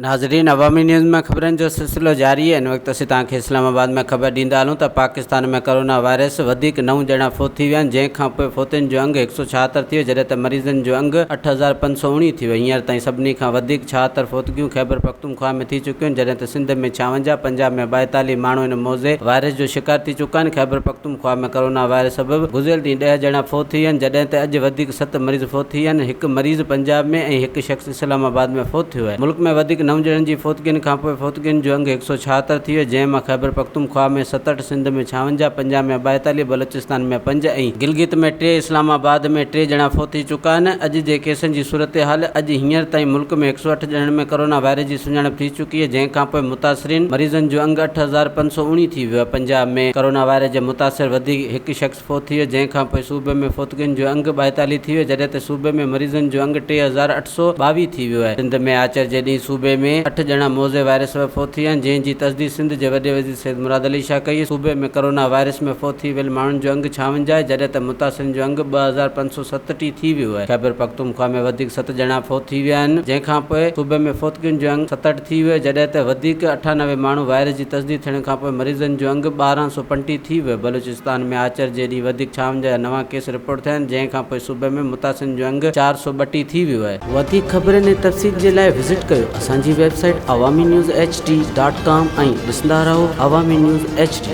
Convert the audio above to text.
नाज़रीन, अवामी न्यूज़ में ख़बरनि जो सिलसिलो जारी है। इन वक्त असीं तव्हांखे इस्लामाबाद में ख़बर ॾींदा हलूं त पाकिस्तान में कोरोना वायरस वधीक 9 ॼणा फोत थी विया आहिनि, जंहिंखां पोइ फोतियुनि जो अंग 176 थी वियो, जॾहिं त मरीज़नि जो अंग 8519 थी वियो। हींअर ताईं सभिनी खां वधीक 76 फोतगियूं ख़ैबर पख्तूनख्वा में थी चुकियूं आहिनि, जॾहिं त सिंध में 56, पंजाब में 42 माण्हू इन मौज़े वायरस जो शिकार थी चुका आहिनि। ख़ैबर पख्तूनख्वा में कोरोना वायरस सबबि गुज़िरियल ॾींहुं 10 ॼणा फोत थी विया आहिनि, जॾहिं त अॼु वधीक 7 मरीज़ फोत थी विया आहिनि। हिकु मरीज़ पंजाब में ऐं हिकु शख़्स इस्लामाबाद में फोत थियो आहे। मुल्क में वधीक 9 ॼणनि जी फोतगियुनि खां पोइ फोतगियुनि जो अंग 176 थी वियो, जंहिंमां ख़ैबर पख्तूनख्वा में 67, सिंध में 56, पंजाब में 42, बलोचिस्तान में 5 ऐं गिलगित में 3, इस्लामाबाद में 3 ॼणा फोत थी चुका आहिनि। अॼु जे केसनि जी सूरत हाल, अॼु हींअर ताईं मुल्क में 108 ॼणनि में कोरोना वायरस जी सुञाणप थी चुकी आहे, जंहिंखां पोइ मुतासिरीन मरीज़नि जो अंग 8519 थी वियो आहे। पंजाब में कोरोना वायरस जे मुतासिर वधीक हिकु शख़्स फोत थी वियो, जंहिंखां पोइ सूबे में फोतगियुनि जो अंग 42 थी वियो, जॾहिं त सूबे में मरीज़नि जो अंग 3822 थी वियो आहे। सिंध में आचर जे ॾींहुं सूबे में 8 ॼणा मौज़े वायरस फोत थी विया आहिनि, जंहिंजी तस्दीक़ सिंध जे वॾे वज़ीर सैयद मुराद अली शाह कई। सूबे में कोरोना वायरस में फोत थी वियल माण्हुनि जो अंग 56, जॾहिं त मुतासिरनि जो अंग 2567 थी वियो आहे। ख़ैबर पख्तूनख्वा में वधीक 7 ॼणा फोत थी विया आहिनि, जंहिंखां पोइ सूबे में फोतगियुनि जो अंग 67 थी वियो, जॾहिं त वधीक 98 माण्हू वायरस जी तस्दीक़ थियण खां पोइ मरीज़नि जो अंग 1235 थी वियो। बलोचिस्तान में आचर जे ॾींहुं वधीक 56 नवां केस रिपोर्ट थिया आहिनि, जंहिंखां पोइ सूबे में मुतासिरनि जो अंग 432 थी वियो आहे। वधीक ख़बरनि ऐं तफ़सील जे लाइ विज़िट कयो असांजी वेबसाइट awamiNewsHD.com ऐं ॾिसंदा रहो अवामी न्यूज़ HD।